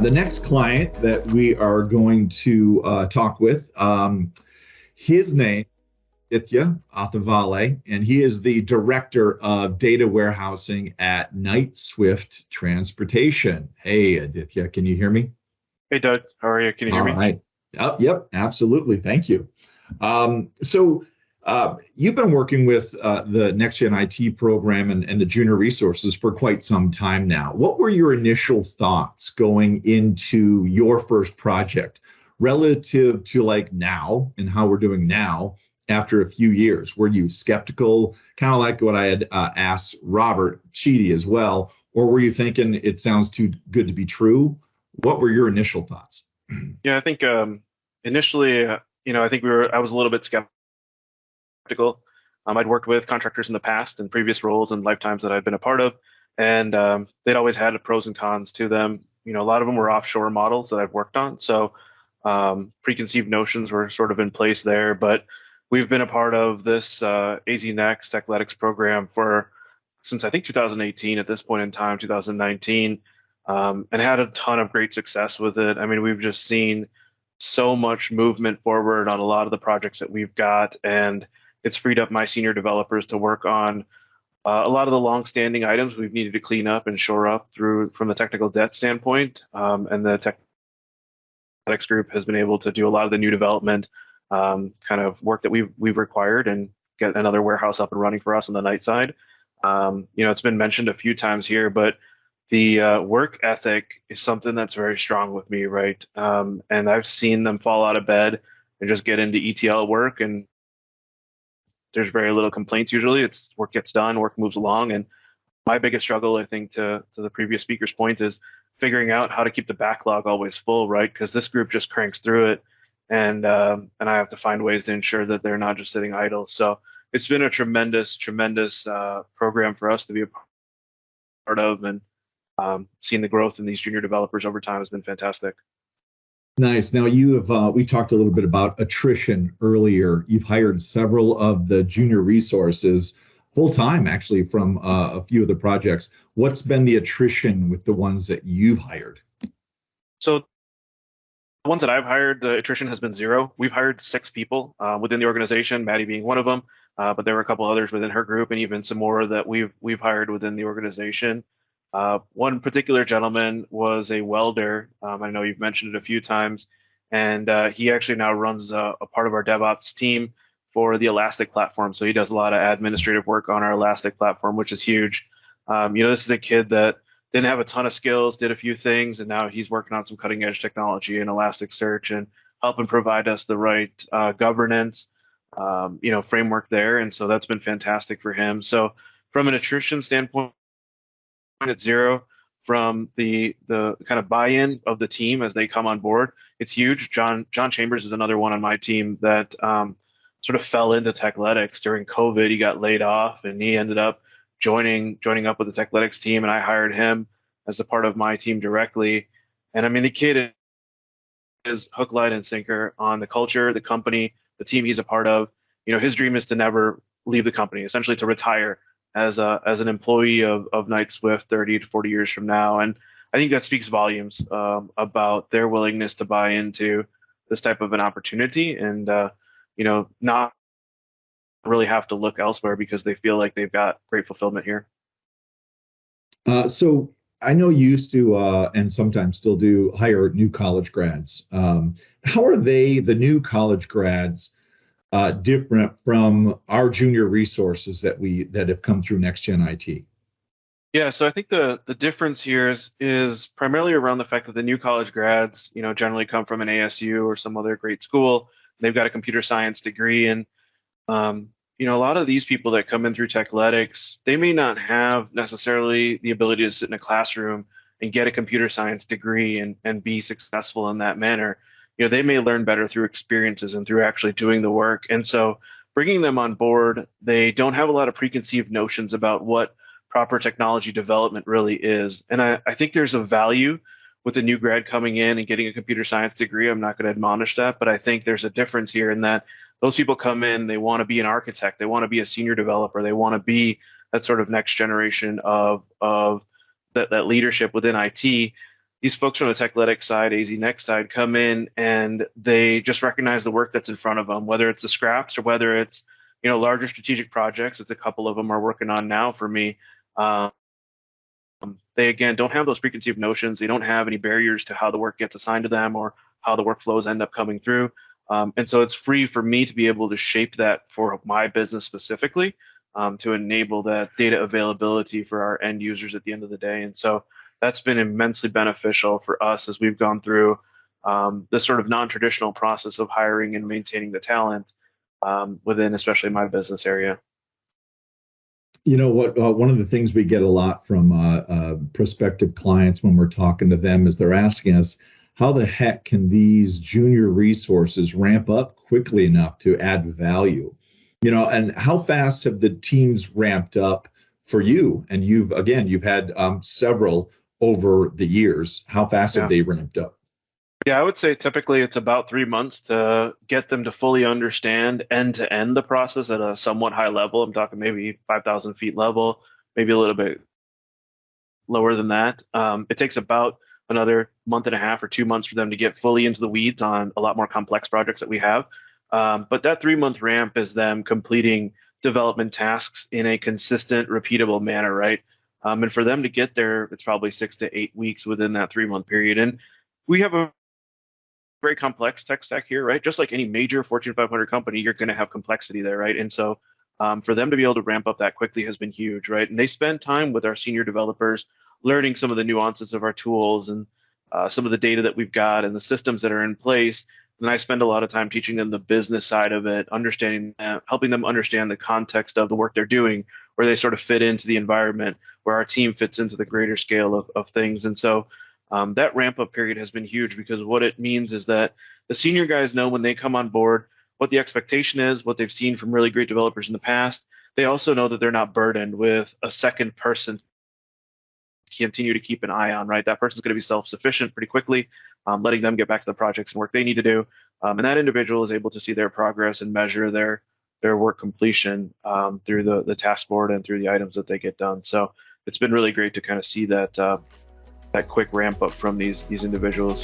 The next client that we are going to talk with, his name Aditya Athavale, and he is the director of data warehousing at Knight Swift Transportation. Hey, Aditya, can you hear me? Hey Doug, how are you? Can you hear All me? right. Oh, yep, absolutely. Thank you. You've been working with the Next Gen IT program and the junior resources for quite some time now. What were your initial thoughts going into your first project relative to like now and how we're doing now after a few years? Were you skeptical, kind of like what I had asked Robert Cheedy as well, or were you thinking it sounds too good to be true? What were your initial thoughts? Yeah, I think initially, I think I was a little bit skeptical. I'd worked with contractors in the past in previous roles and lifetimes that I've been a part of, and they'd always had pros and cons to them. A lot of them were offshore models that I've worked on, so preconceived notions were sort of in place there. But we've been a part of this AZNext Techletics program for since I think 2018 at this point in time, 2019, and had a ton of great success with it. I mean, we've just seen so much movement forward on a lot of the projects that we've got, and it's freed up my senior developers to work on a lot of the long-standing items we've needed to clean up and shore up through from the technical debt standpoint. And the technics group has been able to do a lot of the new development kind of work that we've required and get another warehouse up and running for us on the night side. It's been mentioned a few times here, but the work ethic is something that's very strong with me, right? And I've seen them fall out of bed and just get into ETL work, and there's very little complaints usually. It's work gets done, work moves along, and my biggest struggle, I think, to the previous speaker's point, is figuring out how to keep the backlog always full, right? Because this group just cranks through it, and I have to find ways to ensure that they're not just sitting idle. So it's been a tremendous program for us to be a part of, and seeing the growth in these junior developers over time has been fantastic. Nice. Now you have we talked a little bit about attrition earlier. You've hired several of the junior resources full time, actually, from a few of the projects. What's been the attrition with the ones that you've hired? So the ones that I've hired, the attrition has been zero. We've hired six people within the organization, Maddie being one of them, but there were a couple others within her group, and even some more that we've hired within the organization. One particular gentleman was a welder. I know you've mentioned it a few times, and he actually now runs a part of our DevOps team for the Elastic platform. So he does a lot of administrative work on our Elastic platform, which is huge. This is a kid that didn't have a ton of skills, did a few things, and now he's working on some cutting edge technology and Elasticsearch and helping provide us the right governance, framework there. And so that's been fantastic for him. So from an attrition standpoint, at zero. From the kind of buy-in of the team as they come on board, it's huge. John Chambers is another one on my team that sort of fell into Techletics during COVID. He got laid off, and he ended up joining up with the Techletics team, and I hired him as a part of my team directly. And I mean, the kid is hook, line, and sinker on the culture, the company, the team he's a part of. His dream is to never leave the company, essentially to retire as an employee of Knight Swift 30 to 40 years from now. And I think that speaks volumes about their willingness to buy into this type of an opportunity, and not really have to look elsewhere because they feel like they've got great fulfillment here. So I know you used to, and sometimes still do, hire new college grads. How are the new college grads, different from our junior resources that have come through Next Gen IT? Yeah, so I think the difference here is primarily around the fact that the new college grads, generally come from an ASU or some other great school. They've got a computer science degree, and a lot of these people that come in through Techletics, they may not have necessarily the ability to sit in a classroom and get a computer science degree and be successful in that manner. They may learn better through experiences and through actually doing the work. And so bringing them on board, they don't have a lot of preconceived notions about what proper technology development really is. And I think there's a value with a new grad coming in and getting a computer science degree. I'm not going to admonish that, but I think there's a difference here in that those people come in, they want to be an architect, they want to be a senior developer, they want to be that sort of next generation of that leadership within IT. these folks from the Techletic side, AZNext side, come in and they just recognize the work that's in front of them, whether it's the scraps or whether it's larger strategic projects. It's a couple of them are working on now for me. Um, they again don't have those preconceived notions. They don't have any barriers to how the work gets assigned to them or how the workflows end up coming through. And so it's free for me to be able to shape that for my business specifically, to enable that data availability for our end users at the end of the day. And so that's been immensely beneficial for us as we've gone through this sort of non-traditional process of hiring and maintaining the talent within especially my business area. You know what? One of the things we get a lot from prospective clients when we're talking to them is they're asking us, how the heck can these junior resources ramp up quickly enough to add value? And how fast have the teams ramped up for you? And you've had several over the years. How fast have Yeah. they ramped up? Yeah, I would say typically it's about 3 months to get them to fully understand end to end the process at a somewhat high level. I'm talking maybe 5,000 feet level, maybe a little bit lower than that. It takes about another month and a half or 2 months for them to get fully into the weeds on a lot more complex projects that we have. But that 3 month ramp is them completing development tasks in a consistent, repeatable manner, right? And for them to get there, it's probably 6 to 8 weeks within that 3 month period. And we have a very complex tech stack here, right? Just like any major Fortune 500 company, you're going to have complexity there, right? And so for them to be able to ramp up that quickly has been huge, right? And they spend time with our senior developers learning some of the nuances of our tools and some of the data that we've got and the systems that are in place. And I spend a lot of time teaching them the business side of it, understanding that, helping them understand the context of the work they're doing, where they sort of fit into the environment, where our team fits into the greater scale of things. And so that ramp up period has been huge because what it means is that the senior guys know when they come on board what the expectation is, what they've seen from really great developers in the past. They also know that they're not burdened with a second person to continue to keep an eye on, right? That person's going to be self-sufficient pretty quickly, letting them get back to the projects and work they need to do. And that individual is able to see their progress and measure their work completion through the task board and through the items that they get done. So it's been really great to kind of see that that quick ramp up from these individuals.